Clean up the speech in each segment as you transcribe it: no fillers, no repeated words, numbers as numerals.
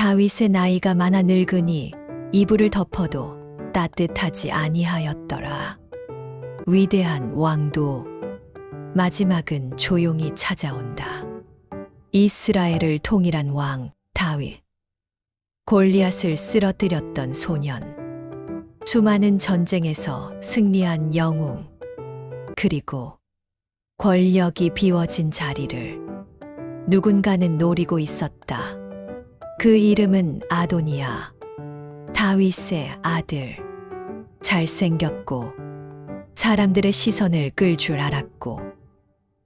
다윗의 나이가 많아 늙으니 이불을 덮어도 따뜻하지 아니하였더라. 위대한 왕도 마지막은 조용히 찾아온다. 이스라엘을 통일한 왕 다윗, 골리앗을 쓰러뜨렸던 소년, 수많은 전쟁에서 승리한 영웅, 그리고 권력이 비워진 자리를 누군가는 노리고 있었다. 그 이름은 아도니야, 다윗의 아들. 잘생겼고 사람들의 시선을 끌 줄 알았고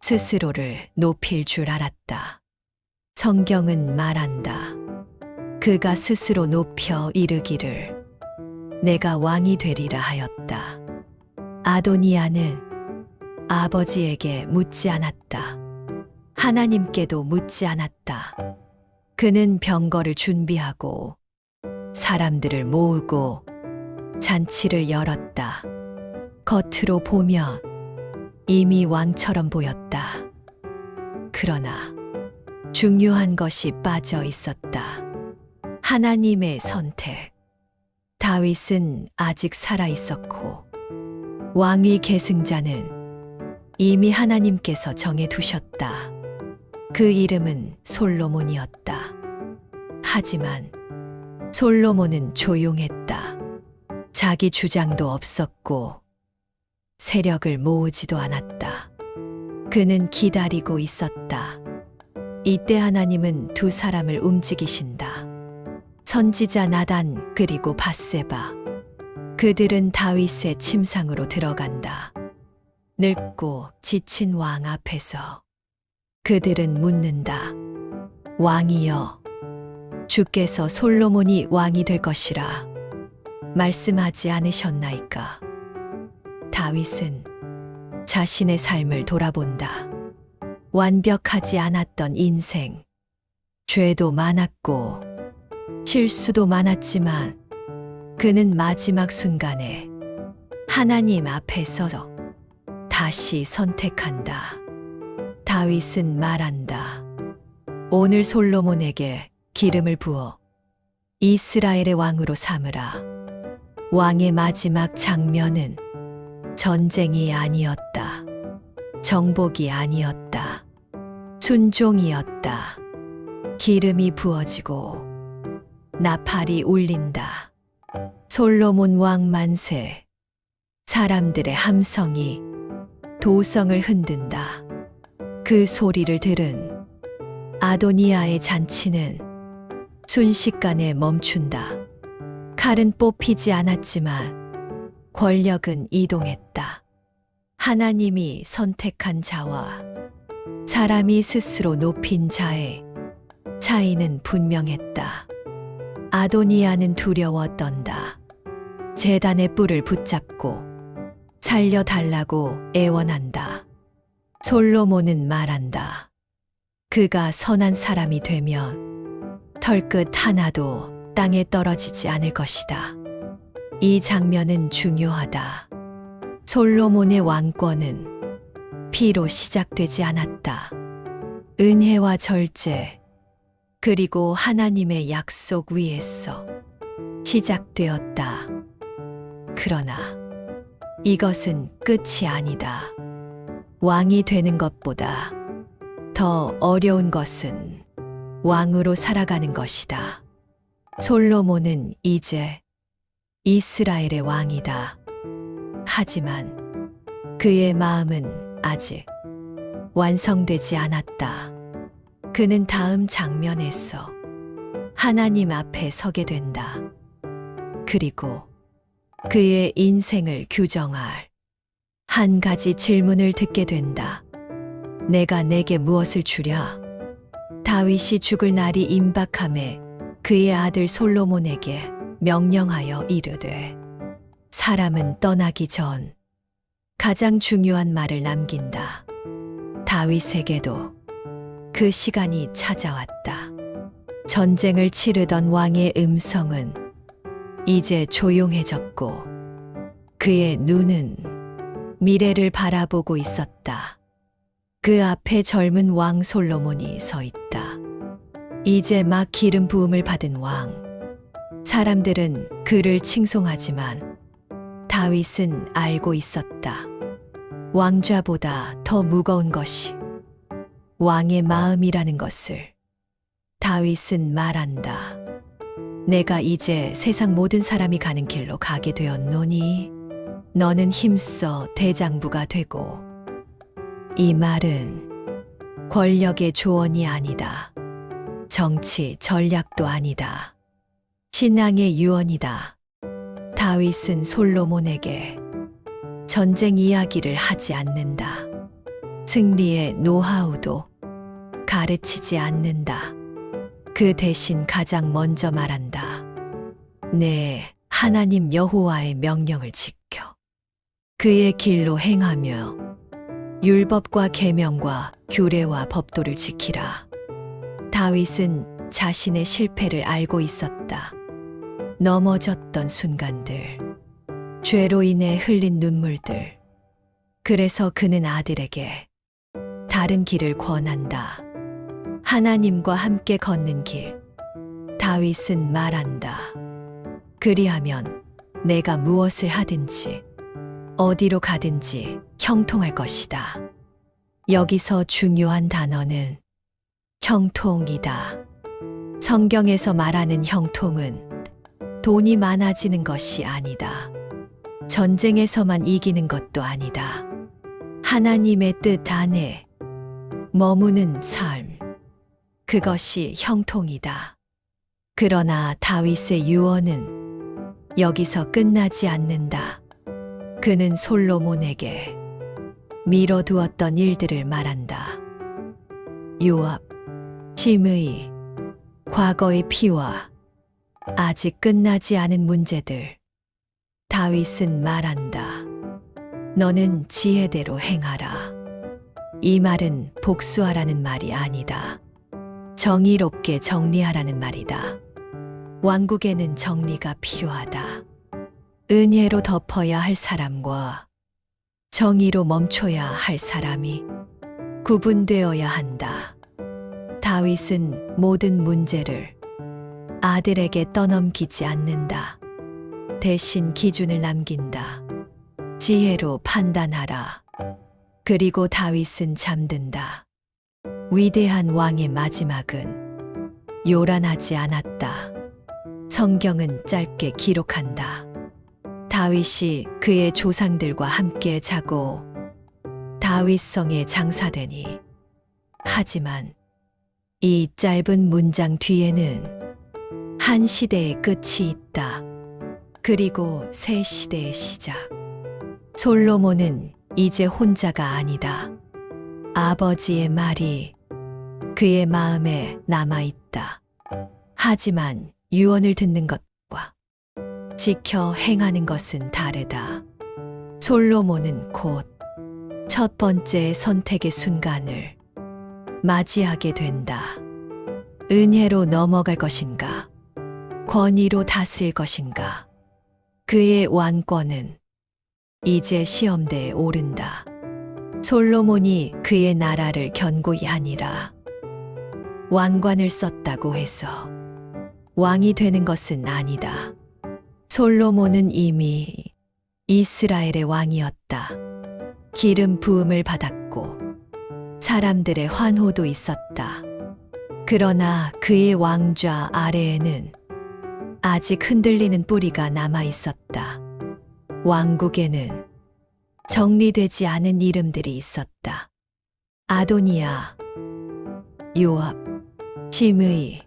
스스로를 높일 줄 알았다. 성경은 말한다. 그가 스스로 높여 이르기를 내가 왕이 되리라 하였다. 아도니야는 아버지에게 묻지 않았다. 하나님께도 묻지 않았다. 그는 병거를 준비하고 사람들을 모으고 잔치를 열었다. 겉으로 보면 이미 왕처럼 보였다. 그러나 중요한 것이 빠져 있었다. 하나님의 선택. 다윗은 아직 살아 있었고 왕위 계승자는 이미 하나님께서 정해 두셨다. 그 이름은 솔로몬이었다. 하지만 솔로몬은 조용했다. 자기 주장도 없었고 세력을 모으지도 않았다. 그는 기다리고 있었다. 이때 하나님은 두 사람을 움직이신다. 선지자 나단 그리고 밧세바. 그들은 다윗의 침상으로 들어간다. 늙고 지친 왕 앞에서 그들은 묻는다. 왕이여, 주께서 솔로몬이 왕이 될 것이라 말씀하지 않으셨나이까? 다윗은 자신의 삶을 돌아본다. 완벽하지 않았던 인생, 죄도 많았고 실수도 많았지만 그는 마지막 순간에 하나님 앞에 서서 다시 선택한다. 다윗은 말한다. 오늘 솔로몬에게 기름을 부어 이스라엘의 왕으로 삼으라. 왕의 마지막 장면은 전쟁이 아니었다. 정복이 아니었다. 순종이었다. 기름이 부어지고 나팔이 울린다. 솔로몬 왕 만세. 사람들의 함성이 도성을 흔든다. 그 소리를 들은 아도니야의 잔치는 순식간에 멈춘다. 칼은 뽑히지 않았지만 권력은 이동했다. 하나님이 선택한 자와 사람이 스스로 높인 자의 차이는 분명했다. 아도니야는 두려워 떤다. 제단의 뿔을 붙잡고 살려달라고 애원한다. 솔로몬은 말한다. 그가 선한 사람이 되면 털끝 하나도 땅에 떨어지지 않을 것이다. 이 장면은 중요하다. 솔로몬의 왕권은 피로 시작되지 않았다. 은혜와 절제, 그리고 하나님의 약속 위에서 시작되었다. 그러나 이것은 끝이 아니다. 왕이 되는 것보다 더 어려운 것은 왕으로 살아가는 것이다. 솔로몬은 이제 이스라엘의 왕이다. 하지만 그의 마음은 아직 완성되지 않았다. 그는 다음 장면에서 하나님 앞에 서게 된다. 그리고 그의 인생을 규정할 한 가지 질문을 듣게 된다. 내가 내게 무엇을 주랴? 다윗이 죽을 날이 임박함에 그의 아들 솔로몬에게 명령하여 이르되 사람은 떠나기 전 가장 중요한 말을 남긴다. 다윗에게도 그 시간이 찾아왔다. 전쟁을 치르던 왕의 음성은 이제 조용해졌고 그의 눈은 미래를 바라보고 있었다. 그 앞에 젊은 왕 솔로몬이 서 있다. 이제 막 기름 부음을 받은 왕. 사람들은 그를 칭송하지만 다윗은 알고 있었다. 왕좌보다 더 무거운 것이 왕의 마음이라는 것을. 다윗은 말한다. 내가 이제 세상 모든 사람이 가는 길로 가게 되었노니 너는 힘써 대장부가 되고. 이 말은 권력의 조언이 아니다. 정치 전략도 아니다. 신앙의 유언이다. 다윗은 솔로몬에게 전쟁 이야기를 하지 않는다. 승리의 노하우도 가르치지 않는다. 그 대신 가장 먼저 말한다. 내 하나님 여호와의 명령을 지켜 그의 길로 행하며 율법과 계명과 규례와 법도를 지키라. 다윗은 자신의 실패를 알고 있었다. 넘어졌던 순간들, 죄로 인해 흘린 눈물들. 그래서 그는 아들에게 다른 길을 권한다. 하나님과 함께 걷는 길. 다윗은 말한다. 그리하면 내가 무엇을 하든지 어디로 가든지 형통할 것이다. 여기서 중요한 단어는 형통이다. 성경에서 말하는 형통은 돈이 많아지는 것이 아니다. 전쟁에서만 이기는 것도 아니다. 하나님의 뜻 안에 머무는 삶. 그것이 형통이다. 그러나 다윗의 유언은 여기서 끝나지 않는다. 그는 솔로몬에게 미뤄두었던 일들을 말한다. 요압, 심의, 과거의 피와 아직 끝나지 않은 문제들. 다윗은 말한다. 너는 지혜대로 행하라. 이 말은 복수하라는 말이 아니다. 정의롭게 정리하라는 말이다. 왕국에는 정리가 필요하다. 은혜로 덮어야 할 사람과 정의로 멈춰야 할 사람이 구분되어야 한다. 다윗은 모든 문제를 아들에게 떠넘기지 않는다. 대신 기준을 남긴다. 지혜로 판단하라. 그리고 다윗은 잠든다. 위대한 왕의 마지막은 요란하지 않았다. 성경은 짧게 기록한다. 다윗이 그의 조상들과 함께 자고 다윗성에 장사되니. 하지만 이 짧은 문장 뒤에는 한 시대의 끝이 있다. 그리고 새 시대의 시작. 솔로몬은 이제 혼자가 아니다. 아버지의 말이 그의 마음에 남아있다. 하지만 유언을 듣는 것과 지켜 행하는 것은 다르다. 솔로몬은 곧 첫 번째 선택의 순간을 맞이하게 된다. 은혜로 넘어갈 것인가? 권위로 다스릴 것인가? 그의 왕권은 이제 시험대에 오른다. 솔로몬이 그의 나라를 견고히 하니라. 왕관을 썼다고 해서 왕이 되는 것은 아니다. 솔로몬은 이미 이스라엘의 왕이었다. 기름 부음을 받았고 사람들의 환호도 있었다. 그러나 그의 왕좌 아래에는 아직 흔들리는 뿌리가 남아 있었다. 왕국에는 정리되지 않은 이름들이 있었다. 아도니아, 요압, 심의.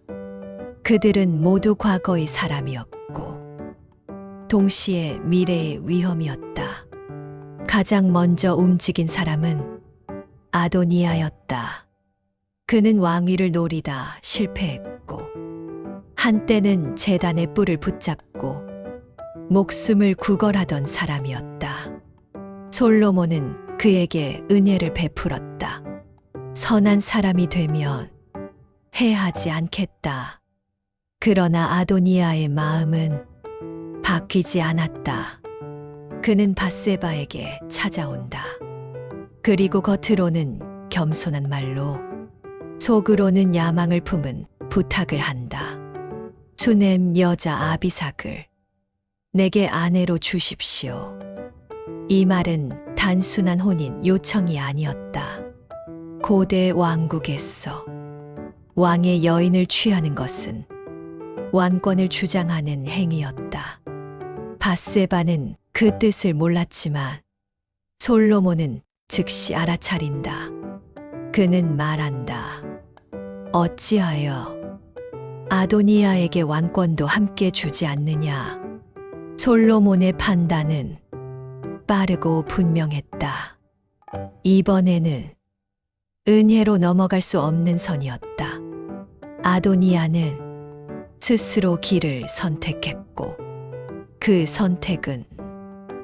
그들은 모두 과거의 사람이었고 동시에 미래의 위험이었다. 가장 먼저 움직인 사람은 아도니아였다. 그는 왕위를 노리다 실패했고 한때는 제단의 뿔을 붙잡고 목숨을 구걸하던 사람이었다. 솔로몬은 그에게 은혜를 베풀었다. 선한 사람이 되면 해하지 않겠다. 그러나 아도니아의 마음은 바뀌지 않았다. 그는 밧세바에게 찾아온다. 그리고 겉으로는 겸손한 말로 속으로는 야망을 품은 부탁을 한다. 수넴 여자 아비삭을 내게 아내로 주십시오. 이 말은 단순한 혼인 요청이 아니었다. 고대 왕국에서 왕의 여인을 취하는 것은 왕권을 주장하는 행위였다. 밧세바는 그 뜻을 몰랐지만 솔로몬은 즉시 알아차린다. 그는 말한다. 어찌하여 아도니아에게 왕권도 함께 주지 않느냐? 솔로몬의 판단은 빠르고 분명했다. 이번에는 은혜로 넘어갈 수 없는 선이었다. 아도니아는 스스로 길을 선택했고 그 선택은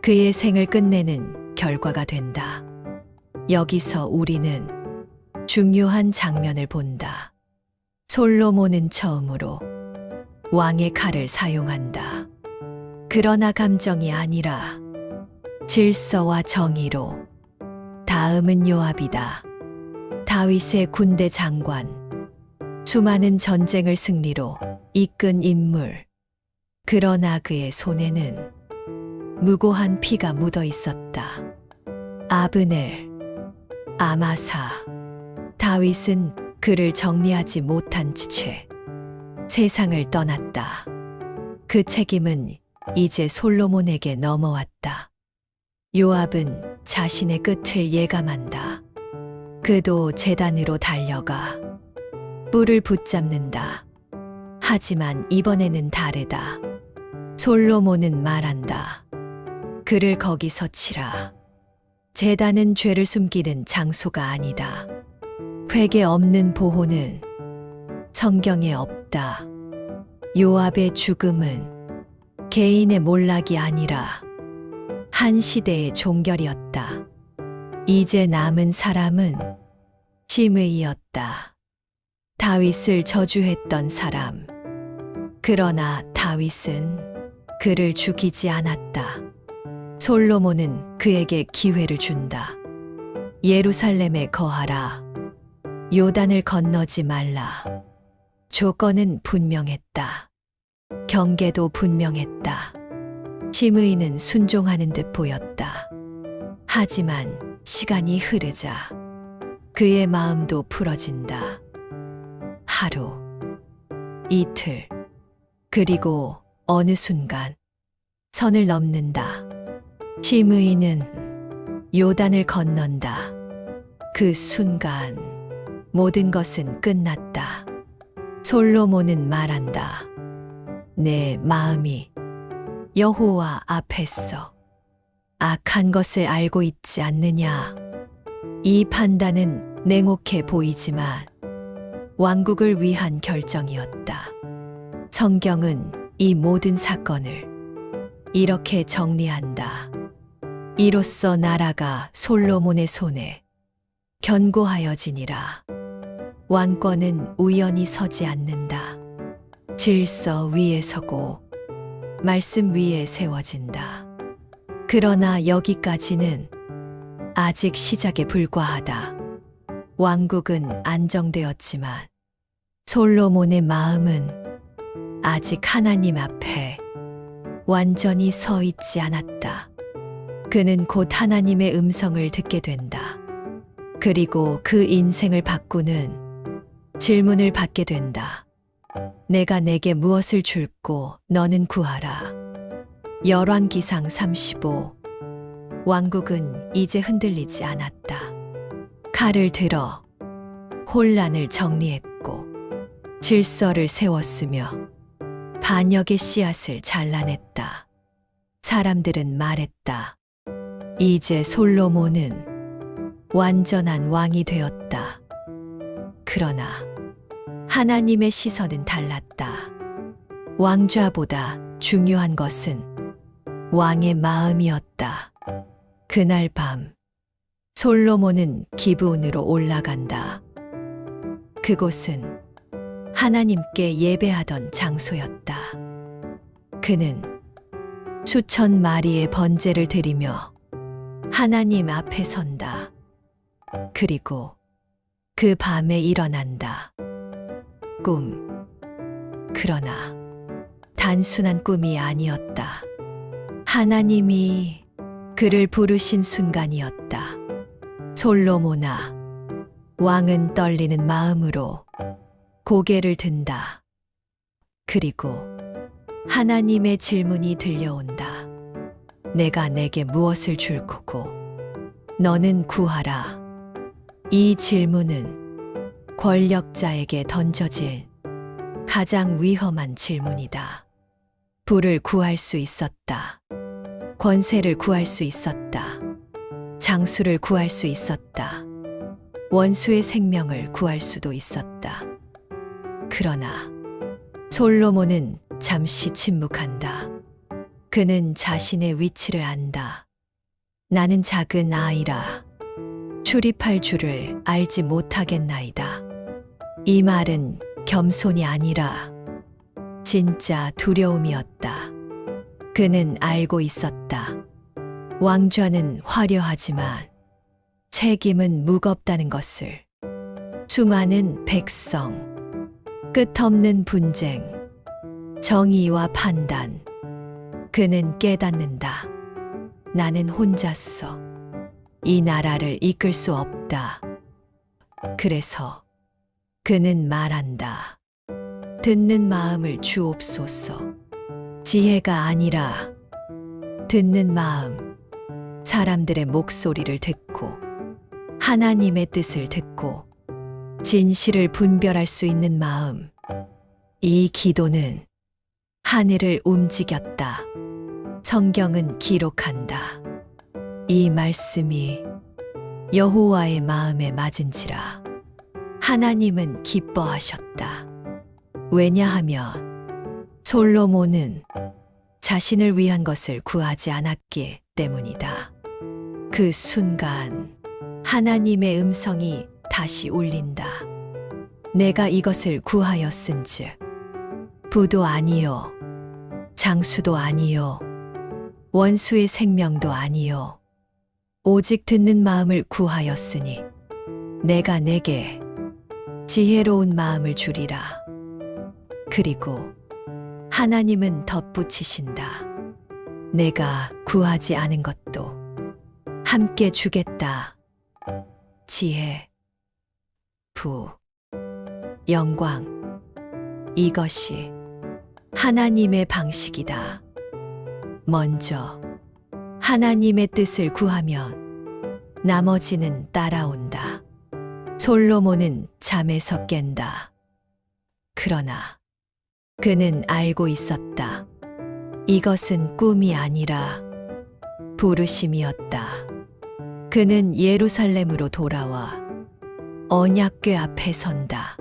그의 생을 끝내는 결과가 된다. 여기서 우리는 중요한 장면을 본다. 솔로몬은 처음으로 왕의 칼을 사용한다. 그러나 감정이 아니라 질서와 정의로. 다음은 요압이다. 다윗의 군대 장관. 수많은 전쟁을 승리로 이끈 인물. 그러나 그의 손에는 무고한 피가 묻어 있었다. 아브넬, 아마사. 다윗은 그를 정리하지 못한 채 세상을 떠났다. 그 책임은 이제 솔로몬에게 넘어왔다. 요압은 자신의 끝을 예감한다. 그도 제단으로 달려가 뿔을 붙잡는다. 하지만 이번에는 다르다. 솔로몬은 말한다. 그를 거기서 치라. 제단은 죄를 숨기는 장소가 아니다. 회개 없는 보호는 성경에 없다. 요압의 죽음은 개인의 몰락이 아니라 한 시대의 종결이었다. 이제 남은 사람은 시므이였다. 다윗을 저주했던 사람. 그러나 다윗은 그를 죽이지 않았다. 솔로몬은 그에게 기회를 준다. 예루살렘에 거하라. 요단을 건너지 말라. 조건은 분명했다. 경계도 분명했다. 시므이는 순종하는 듯 보였다. 하지만 시간이 흐르자 그의 마음도 풀어진다. 하루, 이틀, 그리고 어느 순간 선을 넘는다. 시므이는 요단을 건넌다. 그 순간 모든 것은 끝났다. 솔로몬은 말한다. 내 마음이 여호와 앞에서 악한 것을 알고 있지 않느냐? 이 판단은 냉혹해 보이지만 왕국을 위한 결정이었다. 성경은 이 모든 사건을 이렇게 정리한다. 이로써 나라가 솔로몬의 손에 견고하여지니라. 왕권은 우연히 서지 않는다. 질서 위에 서고 말씀 위에 세워진다. 그러나 여기까지는 아직 시작에 불과하다. 왕국은 안정되었지만 솔로몬의 마음은 아직 하나님 앞에 완전히 서 있지 않았다. 그는 곧 하나님의 음성을 듣게 된다. 그리고 그 인생을 바꾸는 질문을 받게 된다. 내가 내게 무엇을 줄고 너는 구하라. 열왕기상 35. 왕국은 이제 흔들리지 않았다. 칼을 들어 혼란을 정리했고 질서를 세웠으며 반역의 씨앗을 잘라냈다. 사람들은 말했다. 이제 솔로몬은 완전한 왕이 되었다. 그러나 하나님의 시선은 달랐다. 왕좌보다 중요한 것은 왕의 마음이었다. 그날 밤 솔로몬은 기브온으로 올라간다. 그곳은 하나님께 예배하던 장소였다. 그는 수천 마리의 번제를 드리며 하나님 앞에 선다. 그리고 그 밤에 일어난다. 꿈. 그러나 단순한 꿈이 아니었다. 하나님이 그를 부르신 순간이었다. 솔로몬아, 왕은 떨리는 마음으로 고개를 든다. 그리고 하나님의 질문이 들려온다. 내가 내게 무엇을 줄 거고 너는 구하라. 이 질문은 권력자에게 던져진 가장 위험한 질문이다. 부를 구할 수 있었다. 권세를 구할 수 있었다. 장수를 구할 수 있었다. 원수의 생명을 구할 수도 있었다. 그러나 솔로몬은 잠시 침묵한다. 그는 자신의 위치를 안다. 나는 작은 아이라 출입할 줄을 알지 못하겠나이다. 이 말은 겸손이 아니라 진짜 두려움이었다. 그는 알고 있었다. 왕좌는 화려하지만 책임은 무겁다는 것을. 수많은 백성, 끝없는 분쟁, 정의와 판단. 그는 깨닫는다. 나는 혼자서 이 나라를 이끌 수 없다. 그래서 그는 말한다. 듣는 마음을 주옵소서. 지혜가 아니라 듣는 마음, 사람들의 목소리를 듣고 하나님의 뜻을 듣고 진실을 분별할 수 있는 마음. 이 기도는 하늘을 움직였다. 성경은 기록한다. 이 말씀이 여호와의 마음에 맞은지라 하나님은 기뻐하셨다. 왜냐하면 솔로몬은 자신을 위한 것을 구하지 않았기 때문이다. 그 순간 하나님의 음성이 다시 울린다. 내가 이것을 구하였은즉 부도 아니요 장수도 아니요 원수의 생명도 아니요 오직 듣는 마음을 구하였으니 내가 내게 지혜로운 마음을 주리라. 그리고 하나님은 덧붙이신다. 내가 구하지 않은 것도 함께 주겠다. 지혜, 부, 영광. 이것이 하나님의 방식이다. 먼저 하나님의 뜻을 구하면 나머지는 따라온다. 솔로몬은 잠에서 깬다. 그러나 그는 알고 있었다. 이것은 꿈이 아니라 부르심이었다. 그는 예루살렘으로 돌아와 언약궤 앞에 선다.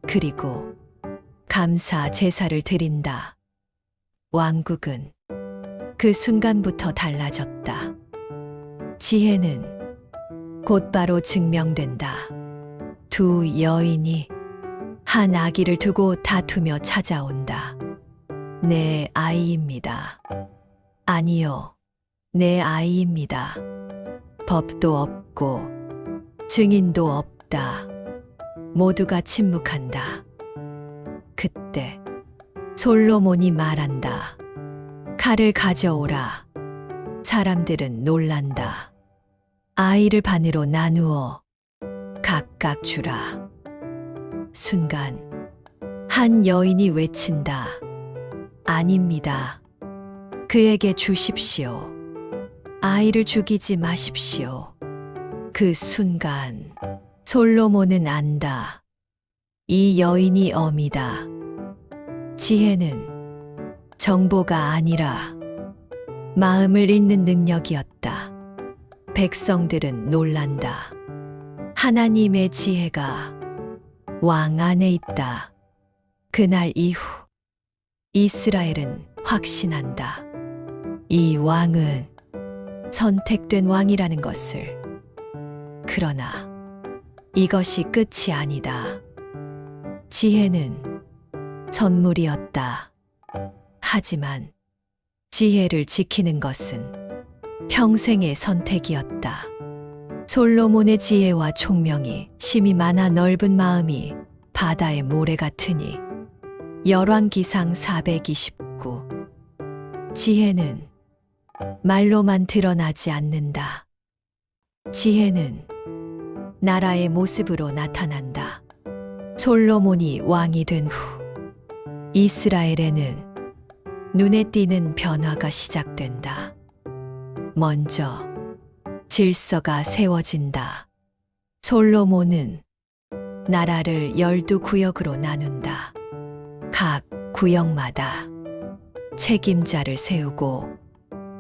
그리고 감사 제사를 드린다. 왕국은 그 순간부터 달라졌다. 지혜는 곧바로 증명된다. 두 여인이 한 아기를 두고 다투며 찾아온다. 내 아이입니다. 아니요, 내 아이입니다. 법도 없고 증인도 없다. 모두가 침묵한다. 그때 솔로몬이 말한다. 칼을 가져오라. 사람들은 놀란다. 아이를 반으로 나누어 각각 주라. 순간 한 여인이 외친다. 아닙니다. 그에게 주십시오. 아이를 죽이지 마십시오. 그 순간 솔로몬은 안다. 이 여인이 어미다. 지혜는 정보가 아니라 마음을 읽는 능력이었다. 백성들은 놀란다. 하나님의 지혜가 왕 안에 있다. 그날 이후 이스라엘은 확신한다. 이 왕은 선택된 왕이라는 것을. 그러나 이것이 끝이 아니다. 지혜는 선물이었다. 하지만 지혜를 지키는 것은 평생의 선택이었다. 솔로몬의 지혜와 총명이 심이 많아 넓은 마음이 바다의 모래 같으니 열왕기상 429. 지혜는 말로만 드러나지 않는다. 지혜는 나라의 모습으로 나타난다. 솔로몬이 왕이 된 후 이스라엘에는 눈에 띄는 변화가 시작된다. 먼저 질서가 세워진다. 솔로몬은 나라를 12구역으로 나눈다. 각 구역마다 책임자를 세우고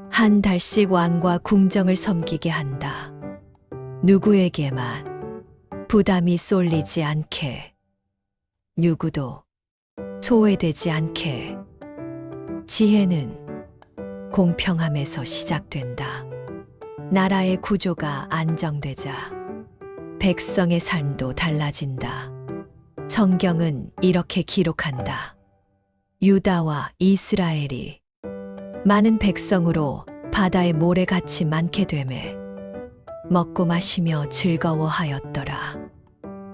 한 달씩 왕과 궁정을 섬기게 한다. 누구에게만 부담이 쏠리지 않게, 누구도 소외되지 않게. 지혜는 공평함에서 시작된다. 나라의 구조가 안정되자 백성의 삶도 달라진다. 성경은 이렇게 기록한다. 유다와 이스라엘이 많은 백성으로 바다의 모래같이 많게 되매 먹고 마시며 즐거워하였더라.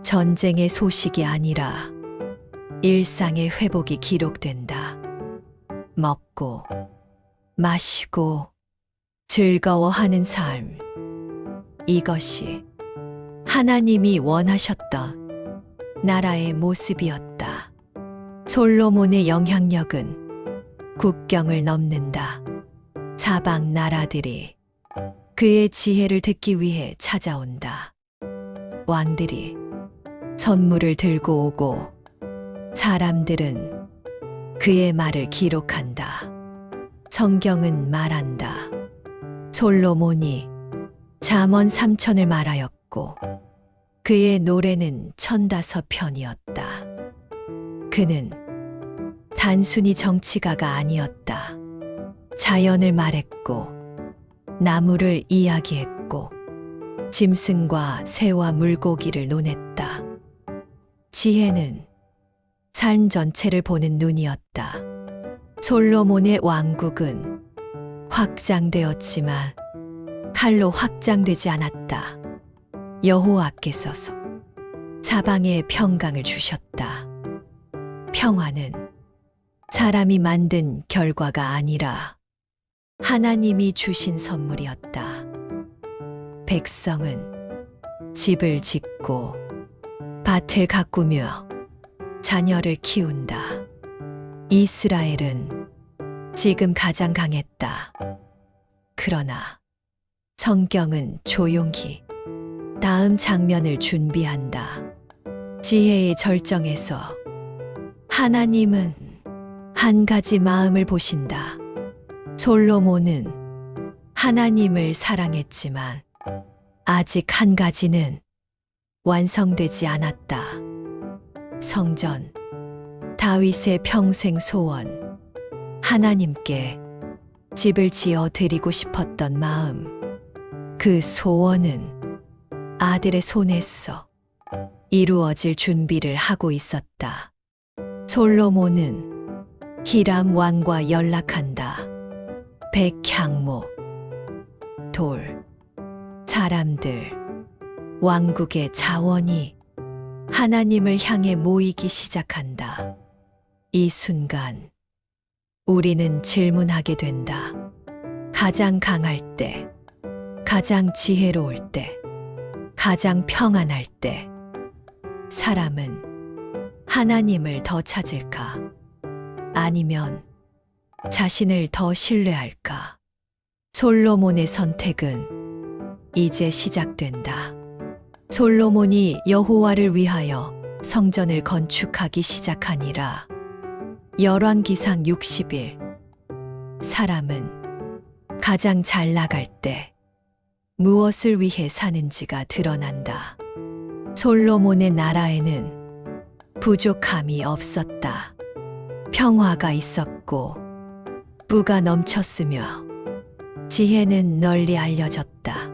전쟁의 소식이 아니라 일상의 회복이 기록된다. 먹고 마시고 즐거워하는 삶. 이것이 하나님이 원하셨던 나라의 모습이었다. 솔로몬의 영향력은 국경을 넘는다. 사방 나라들이 그의 지혜를 듣기 위해 찾아온다. 왕들이 선물을 들고 오고 사람들은 그의 말을 기록한다. 성경은 말한다. 솔로몬이 잠언 3천을 말하였고 그의 노래는 1005편이었다. 그는 단순히 정치가가 아니었다. 자연을 말했고 나무를 이야기했고 짐승과 새와 물고기를 논했다. 지혜는 삶 전체를 보는 눈이었다. 솔로몬의 왕국은 확장되었지만 칼로 확장되지 않았다. 여호와께서 사방에 평강을 주셨다. 평화는 사람이 만든 결과가 아니라 하나님이 주신 선물이었다. 백성은 집을 짓고 밭을 가꾸며 자녀를 키운다. 이스라엘은 지금 가장 강했다. 그러나 성경은 조용히 다음 장면을 준비한다. 지혜의 절정에서 하나님은 한 가지 마음을 보신다. 솔로몬은 하나님을 사랑했지만 아직 한 가지는 완성되지 않았다. 성전, 다윗의 평생 소원, 하나님께 집을 지어 드리고 싶었던 마음. 그 소원은 아들의 손에서 이루어질 준비를 하고 있었다. 솔로몬은 히람 왕과 연락한다. 백향목, 돌, 사람들, 왕국의 자원이 하나님을 향해 모이기 시작한다. 이 순간 우리는 질문하게 된다. 가장 강할 때, 가장 지혜로울 때, 가장 평안할 때, 사람은 하나님을 더 찾을까? 아니면 자신을 더 신뢰할까? 솔로몬의 선택은 이제 시작된다. 솔로몬이 여호와를 위하여 성전을 건축하기 시작하니라. 열왕기상 60일. 사람은 가장 잘 나갈 때 무엇을 위해 사는지가 드러난다. 솔로몬의 나라에는 부족함이 없었다. 평화가 있었고 부가 넘쳤으며 지혜는 널리 알려졌다.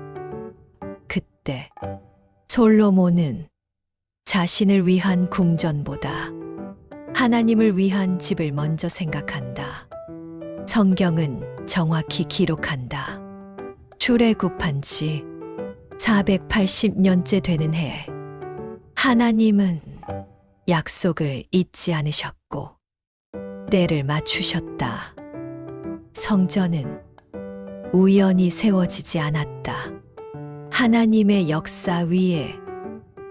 그때 솔로몬은 자신을 위한 궁전보다 하나님을 위한 집을 먼저 생각한다. 성경은 정확히 기록한다. 출애굽한 지 480년째 되는 해, 하나님은 약속을 잊지 않으셨고 때를 맞추셨다. 성전은 우연히 세워지지 않았다. 하나님의 역사 위에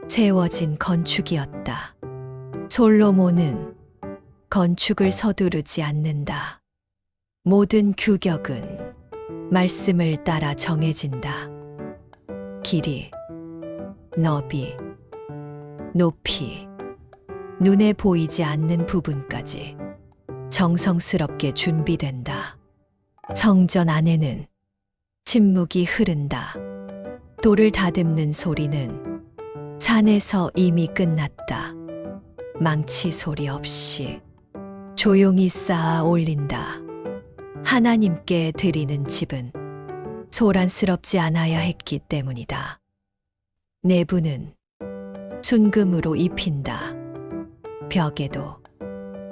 세워진 건축이었다. 솔로몬은 건축을 서두르지 않는다. 모든 규격은 말씀을 따라 정해진다. 길이, 너비, 높이, 눈에 보이지 않는 부분까지 정성스럽게 준비된다. 성전 안에는 침묵이 흐른다. 돌을 다듬는 소리는 산에서 이미 끝났다. 망치 소리 없이 조용히 쌓아 올린다. 하나님께 드리는 집은 소란스럽지 않아야 했기 때문이다. 내부는 순금으로 입힌다. 벽에도,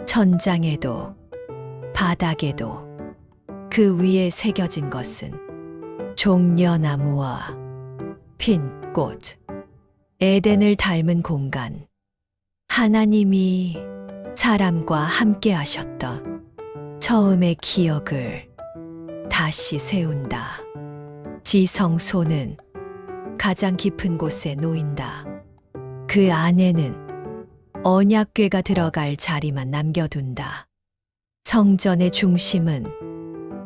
천장에도, 바닥에도 그 위에 새겨진 것은 종려나무와 핀 꽃, 에덴을 닮은 공간, 하나님이 사람과 함께 하셨던 처음의 기억을 다시 세운다. 지성소는 가장 깊은 곳에 놓인다. 그 안에는 언약궤가 들어갈 자리만 남겨둔다. 성전의 중심은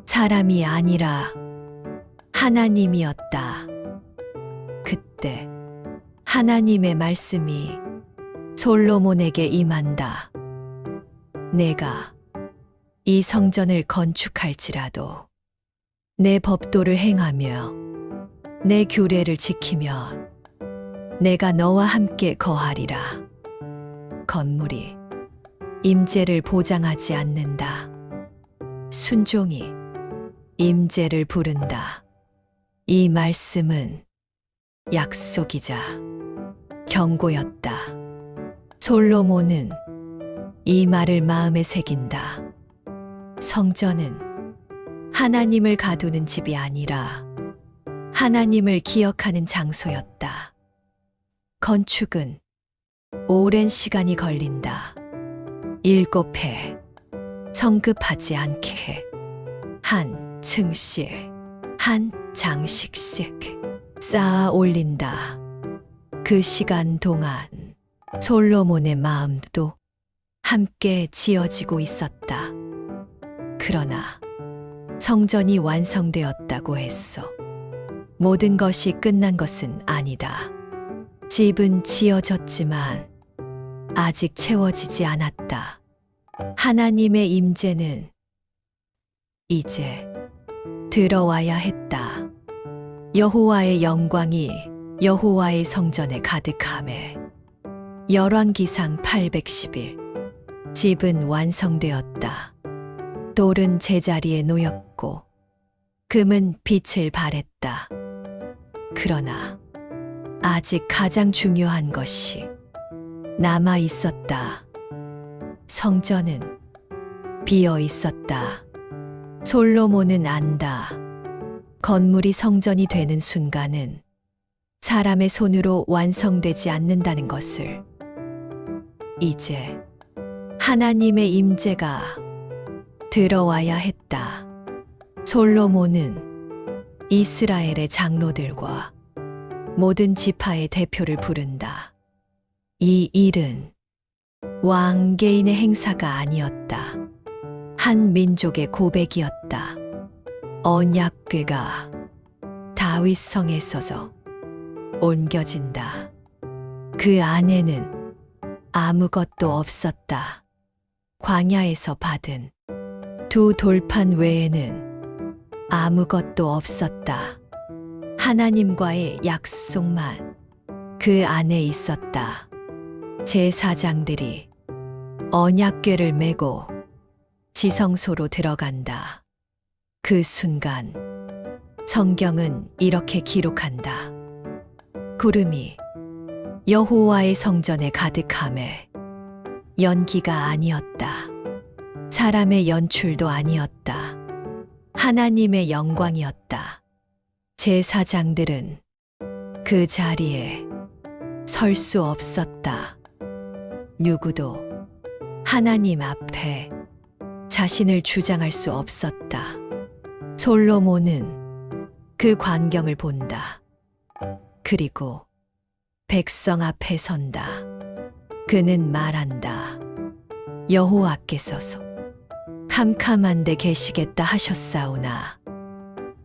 사람이 아니라 하나님이었다. 그때 하나님의 말씀이 솔로몬에게 임한다. 내가 이 성전을 건축할지라도 내 법도를 행하며 내 규례를 지키면 내가 너와 함께 거하리라. 건물이 임재를 보장하지 않는다. 순종이 임재를 부른다. 이 말씀은 약속이자 경고였다. 솔로몬은 이 말을 마음에 새긴다. 성전은 하나님을 가두는 집이 아니라 하나님을 기억하는 장소였다. 건축은 오랜 시간이 걸린다. 7해 성급하지 않게 한 층씩 한 장식씩 쌓아 올린다. 그 시간 동안 솔로몬의 마음도 함께 지어지고 있었다. 그러나 성전이 완성되었다고 했어. 모든 것이 끝난 것은 아니다. 집은 지어졌지만 아직 채워지지 않았다. 하나님의 임재는 이제 들어와야 했다. 여호와의 영광이 여호와의 성전에 가득하매. 열왕기상 811. 집은 완성되었다. 돌은 제자리에 놓였고 금은 빛을 발했다. 그러나 아직 가장 중요한 것이 남아 있었다. 성전은 비어 있었다. 솔로몬은 안다. 건물이 성전이 되는 순간은 사람의 손으로 완성되지 않는다는 것을. 이제 하나님의 임재가 들어와야 했다. 솔로몬은 이스라엘의 장로들과 모든 지파의 대표를 부른다. 이 일은 왕 개인의 행사가 아니었다. 한 민족의 고백이었다. 언약궤가 다윗 성에 서서 옮겨진다. 그 안에는 아무것도 없었다. 광야에서 받은 2 돌판 외에는 아무것도 없었다. 하나님과의 약속만 그 안에 있었다. 제사장들이 언약궤를 메고 지성소로 들어간다. 그 순간 성경은 이렇게 기록한다. 구름이 여호와의 성전에 가득하매 연기가 아니었다. 사람의 연출도 아니었다. 하나님의 영광이었다. 제사장들은 그 자리에 설 수 없었다. 누구도 하나님 앞에 자신을 주장할 수 없었다. 솔로몬은 그 광경을 본다. 그리고 백성 앞에 선다. 그는 말한다. 여호와께서서 캄캄한 데 계시겠다 하셨사오나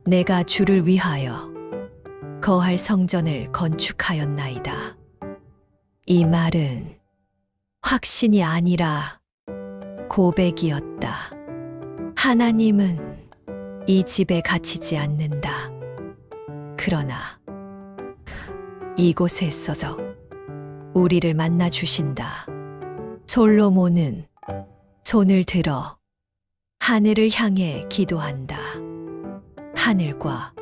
내가 주를 위하여 거할 성전을 건축하였나이다. 이 말은 확신이 아니라 고백이었다. 하나님은 이 집에 갇히지 않는다. 그러나 이곳에 있어서 우리를 만나 주신다. 솔로몬은 손을 들어 하늘을 향해 기도한다. 하늘과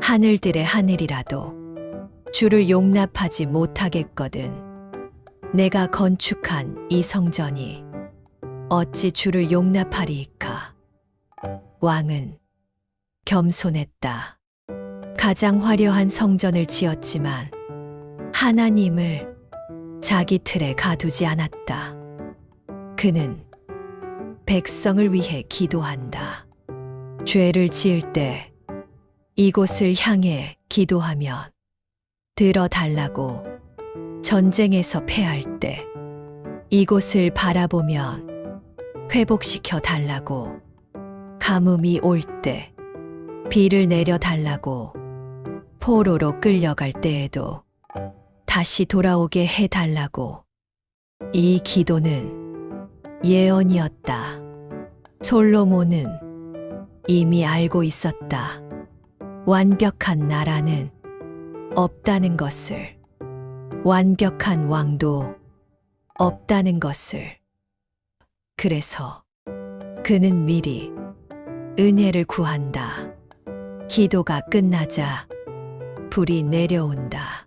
하늘들의 하늘이라도 주를 용납하지 못하겠거든. 내가 건축한 이 성전이 어찌 주를 용납하리이까. 왕은 겸손했다. 가장 화려한 성전을 지었지만 하나님을 자기 틀에 가두지 않았다. 그는 백성을 위해 기도한다. 죄를 지을 때 이곳을 향해 기도하면 들어달라고, 전쟁에서 패할 때 이곳을 바라보면 회복시켜 달라고, 가뭄이 올 때 비를 내려 달라고, 포로로 끌려갈 때에도 다시 돌아오게 해 달라고. 이 기도는 예언이었다. 솔로몬은 이미 알고 있었다. 완벽한 나라는 없다는 것을, 완벽한 왕도 없다는 것을. 그래서 그는 미리 은혜를 구한다. 기도가 끝나자 불이 내려온다.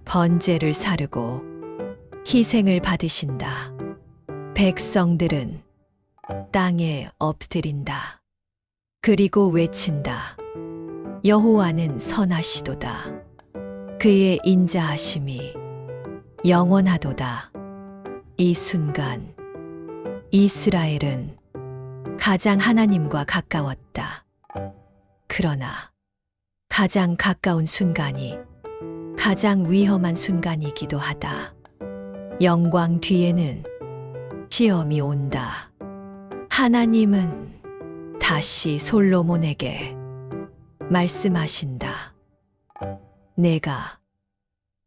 번제를 사르고 희생을 받으신다. 백성들은 땅에 엎드린다. 그리고 외친다. 여호와는 선하시도다. 그의 인자하심이 영원하도다. 이 순간 이스라엘은 가장 하나님과 가까웠다. 그러나 가장 가까운 순간이 가장 위험한 순간이기도 하다. 영광 뒤에는 시험이 온다. 하나님은 다시 솔로몬에게 말씀하신다. 내가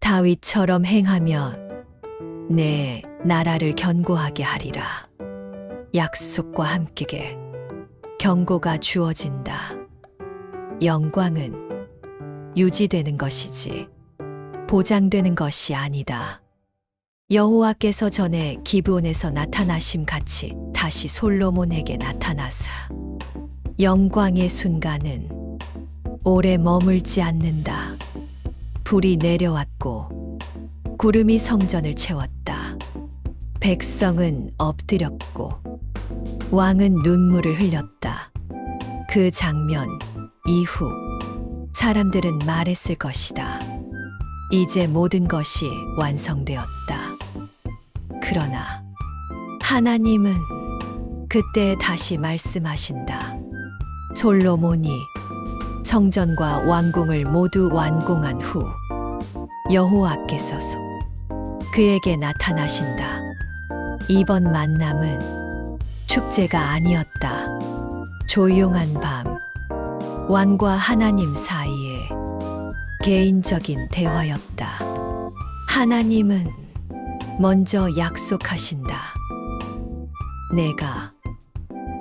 다윗처럼 행하면 내 나라를 견고하게 하리라. 약속과 함께 경고가 주어진다. 영광은 유지되는 것이지 보장되는 것이 아니다. 여호와께서 전에 기브온에서 나타나심 같이 다시 솔로몬에게 나타나사 영광의 순간은 오래 머물지 않는다. 불이 내려왔고 구름이 성전을 채웠다. 백성은 엎드렸고 왕은 눈물을 흘렸다. 그 장면 이후 사람들은 말했을 것이다. 이제 모든 것이 완성되었다. 그러나 하나님은 그때 다시 말씀하신다. 솔로몬이 성전과 왕궁을 모두 완공한 후 여호와께서서 그에게 나타나신다. 이번 만남은 축제가 아니었다. 조용한 밤, 왕과 하나님 사이에 개인적인 대화였다. 하나님은 먼저 약속하신다. 내가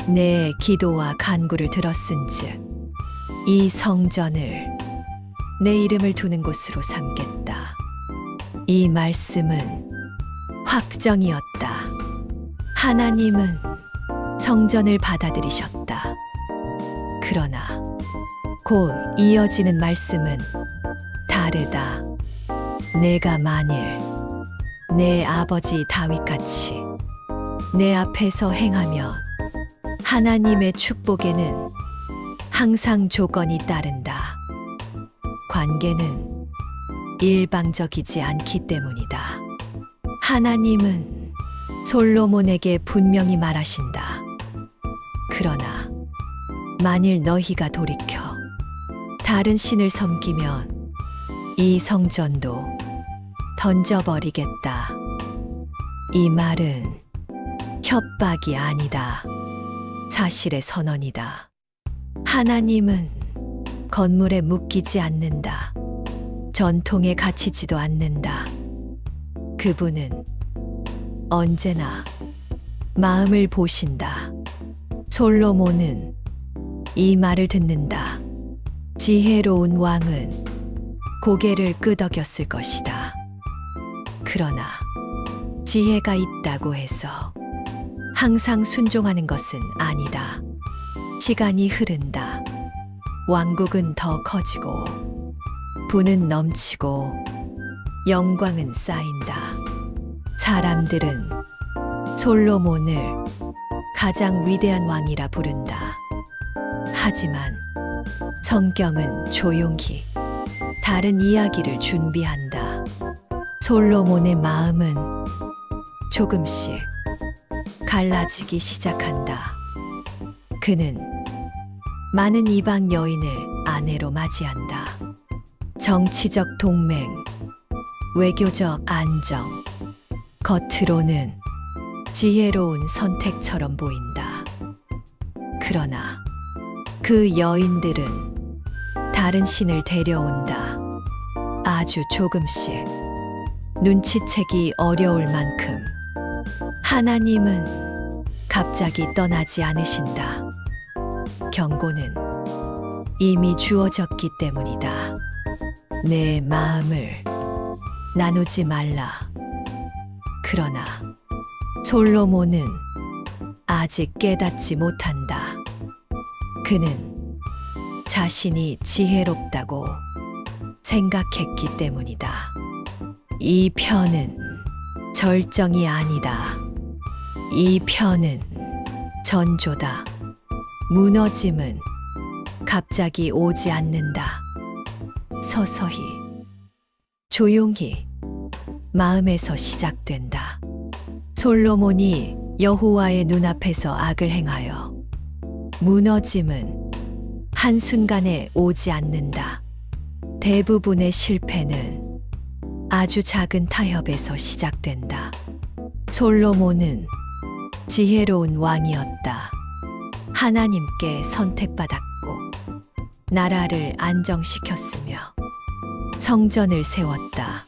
내 기도와 간구를 들었은즉 이 성전을 내 이름을 두는 곳으로 삼겠다. 이 말씀은 확정이었다. 하나님은 성전을 받아들이셨다. 그러나 곧 이어지는 말씀은 다르다. 내가 만일 내 아버지 다윗같이 내 앞에서 행하면 하나님의 축복에는 항상 조건이 따른다. 관계는 일방적이지 않기 때문이다. 하나님은 솔로몬에게 분명히 말하신다. 그러나 만일 너희가 돌이켜 다른 신을 섬기면 이 성전도 던져버리겠다. 이 말은 협박이 아니다. 사실의 선언이다. 하나님은 건물에 묶이지 않는다. 전통에 갇히지도 않는다. 그분은 언제나 마음을 보신다. 솔로몬은 이 말을 듣는다. 지혜로운 왕은 고개를 끄덕였을 것이다. 그러나 지혜가 있다고 해서 항상 순종하는 것은 아니다. 시간이 흐른다. 왕국은 더 커지고 부는 넘치고 영광은 쌓인다. 사람들은 솔로몬을 가장 위대한 왕이라 부른다. 하지만 성경은 조용히 다른 이야기를 준비한다. 솔로몬의 마음은 조금씩 갈라지기 시작한다. 그는 많은 이방 여인을 아내로 맞이한다. 정치적 동맹, 외교적 안정, 겉으로는 지혜로운 선택처럼 보인다. 그러나 그 여인들은 다른 신을 데려온다. 아주 조금씩 눈치채기 어려울 만큼. 하나님은 갑자기 떠나지 않으신다. 경고는 이미 주어졌기 때문이다. 내 마음을 나누지 말라. 그러나 솔로몬은 아직 깨닫지 못한다. 그는 자신이 지혜롭다고 생각했기 때문이다. 이 편은 절정이 아니다. 이 편은 전조다. 무너짐은 갑자기 오지 않는다. 서서히, 조용히 마음에서 시작된다. 솔로몬이 여호와의 눈앞에서 악을 행하여 무너짐은 한순간에 오지 않는다. 대부분의 실패는 아주 작은 타협에서 시작된다. 솔로몬은 지혜로운 왕이었다. 하나님께 선택받았고 나라를 안정시켰으며 성전을 세웠다.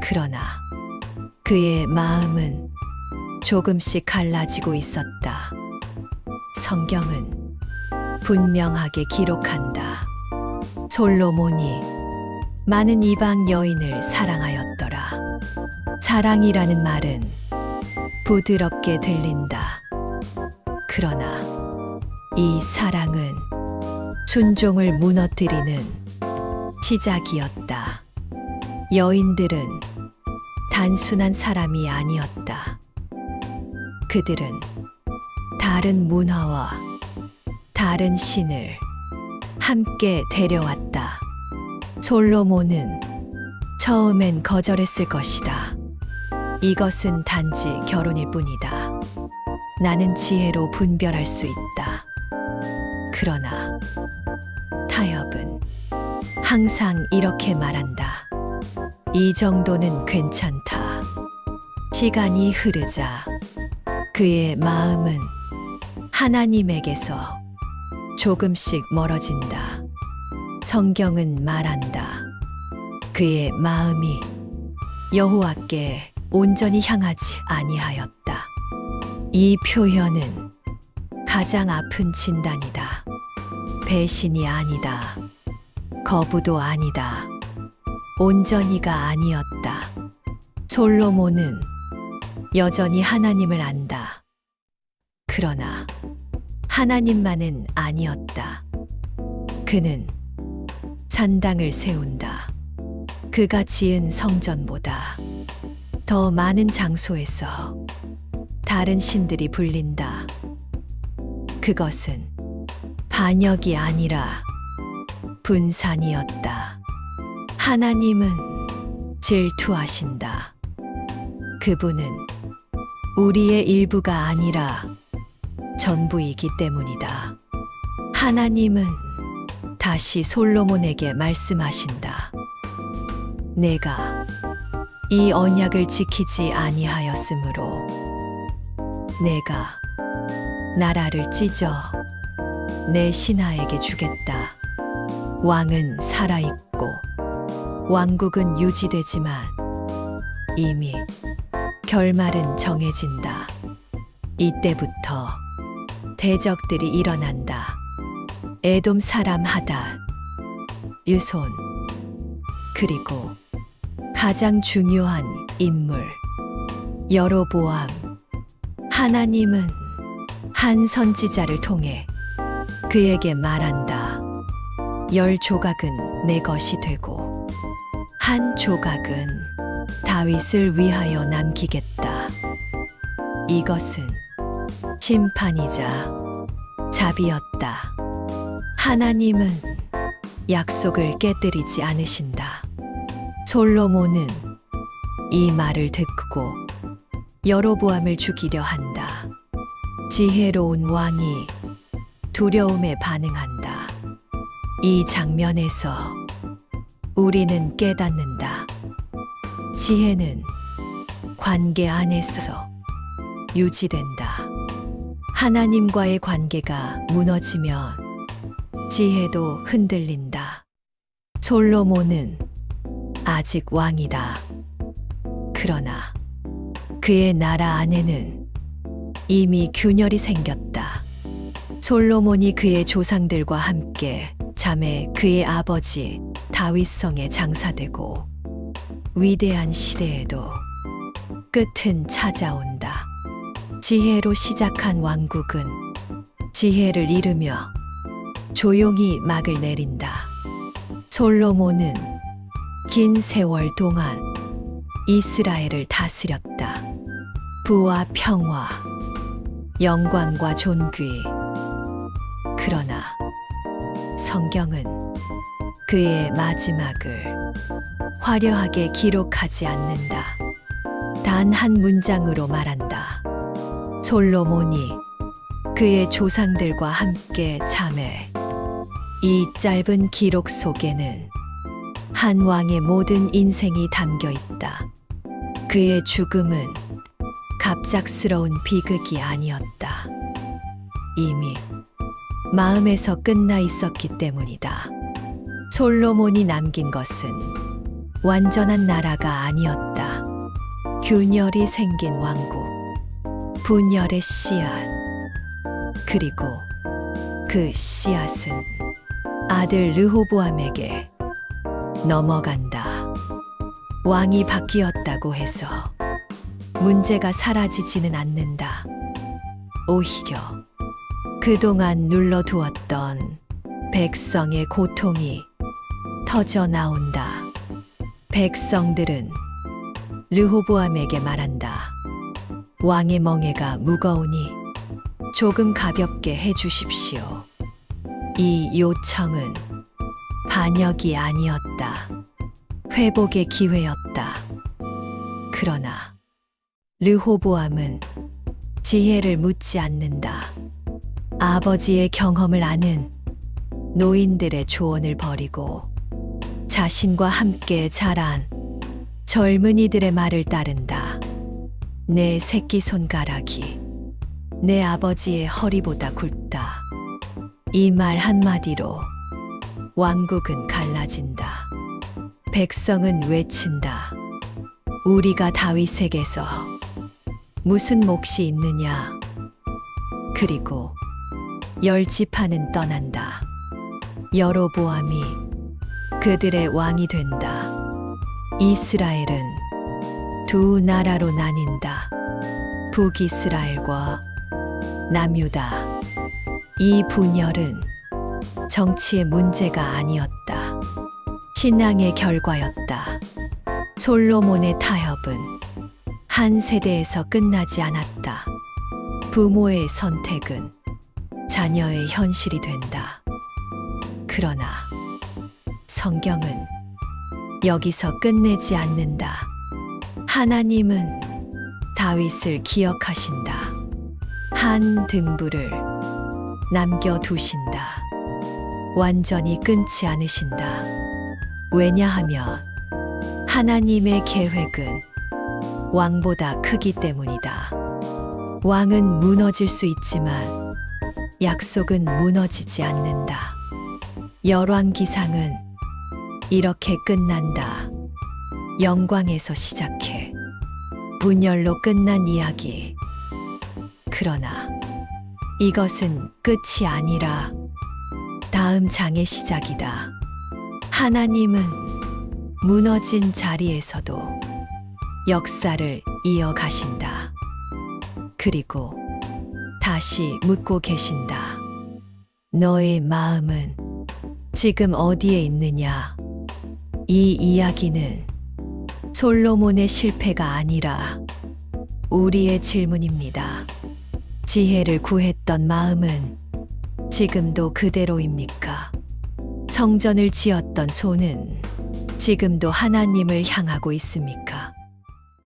그러나 그의 마음은 조금씩 갈라지고 있었다. 성경은 분명하게 기록한다. 솔로몬이 많은 이방 여인을 사랑하였더라. 사랑이라는 말은 부드럽게 들린다. 그러나 이 사랑은 순종을 무너뜨리는 시작이었다. 여인들은 단순한 사람이 아니었다. 그들은 다른 문화와 다른 신을 함께 데려왔다. 솔로몬은 처음엔 거절했을 것이다. 이것은 단지 결혼일 뿐이다. 나는 지혜로 분별할 수 있다. 그러나 타협은 항상 이렇게 말한다. 이 정도는 괜찮다. 시간이 흐르자 그의 마음은 하나님에게서 조금씩 멀어진다. 성경은 말한다. 그의 마음이 여호와께 온전히 향하지 아니하였다. 이 표현은 가장 아픈 진단이다. 배신이 아니다. 거부도 아니다. 온전히가 아니었다. 솔로몬은 여전히 하나님을 안다. 그러나 하나님만은 아니었다. 그는 산당을 세운다. 그가 지은 성전보다 더 많은 장소에서 다른 신들이 불린다. 그것은 반역이 아니라 분산이었다. 하나님은 질투하신다. 그분은 우리의 일부가 아니라 전부이기 때문이다. 하나님은 다시 솔로몬에게 말씀하신다. 내가 이 언약을 지키지 아니하였으므로 내가 나라를 찢어 내 신하에게 주겠다. 왕은 살아있고 왕국은 유지되지만 이미 결말은 정해진다. 이때부터 대적들이 일어난다. 에돔 사람 하닷, 유손, 그리고 가장 중요한 인물 여로보암. 하나님은 한 선지자를 통해 그에게 말한다. 10조각은 내 것이 되고 한 조각은 다윗을 위하여 남기겠다. 이것은 심판이자 자비였다. 하나님은 약속을 깨뜨리지 않으신다. 솔로몬은 이 말을 듣고 여로보암을 죽이려 한다. 지혜로운 왕이 두려움에 반응한다. 이 장면에서 우리는 깨닫는다. 지혜는 관계 안에서 유지된다. 하나님과의 관계가 무너지면 지혜도 흔들린다. 솔로몬은 아직 왕이다. 그러나 그의 나라 안에는 이미 균열이 생겼다. 솔로몬이 그의 조상들과 함께 잠에 그의 아버지 다윗성에 장사되고 위대한 시대에도 끝은 찾아온다. 지혜로 시작한 왕국은 지혜를 잃으며 조용히 막을 내린다. 솔로몬은 긴 세월 동안 이스라엘을 다스렸다. 부와 평화, 영광과 존귀. 그러나 성경은 그의 마지막을 화려하게 기록하지 않는다. 단 한 문장으로 말한다. 솔로몬이 그의 조상들과 함께 잠에. 이 짧은 기록 속에는 한 왕의 모든 인생이 담겨 있다. 그의 죽음은 갑작스러운 비극이 아니었다. 이미 마음에서 끝나 있었기 때문이다. 솔로몬이 남긴 것은 완전한 나라가 아니었다. 균열이 생긴 왕국, 분열의 씨앗. 그리고 그 씨앗은 아들 르호보암에게 넘어간다. 왕이 바뀌었다고 해서 문제가 사라지지는 않는다. 오히려 그동안 눌러두었던 백성의 고통이 터져 나온다. 백성들은 르호보암에게 말한다. 왕의 멍에가 무거우니 조금 가볍게 해주십시오. 이 요청은 반역이 아니었다. 회복의 기회였다. 그러나 르호보암은 지혜를 묻지 않는다. 아버지의 경험을 아는 노인들의 조언을 버리고 자신과 함께 자란 젊은이들의 말을 따른다. 내 새끼 손가락이 내 아버지의 허리보다 굵다. 이 말 한마디로 왕국은 갈라진다. 백성은 외친다. 우리가 다윗에게서 무슨 몫이 있느냐? 그리고 10지파는 떠난다. 여로보암이 그들의 왕이 된다. 이스라엘은 두 나라로 나뉜다. 북이스라엘과 남유다. 이 분열은 정치의 문제가 아니었다. 신앙의 결과였다. 솔로몬의 타협은 한 세대에서 끝나지 않았다. 부모의 선택은 자녀의 현실이 된다. 그러나 성경은 여기서 끝내지 않는다. 하나님은 다윗을 기억하신다. 한 등불을 남겨두신다. 완전히 끊지 않으신다. 왜냐하면 하나님의 계획은 왕보다 크기 때문이다. 왕은 무너질 수 있지만 약속은 무너지지 않는다. 열왕기상은 이렇게 끝난다. 영광에서 시작해 분열로 끝난 이야기. 그러나 이것은 끝이 아니라 다음 장의 시작이다. 하나님은 무너진 자리에서도 역사를 이어가신다. 그리고 다시 묻고 계신다. 너의 마음은 지금 어디에 있느냐? 이 이야기는 솔로몬의 실패가 아니라 우리의 질문입니다. 지혜를 구했던 마음은 지금도 그대로입니까? 성전을 지었던 손은 지금도 하나님을 향하고 있습니까?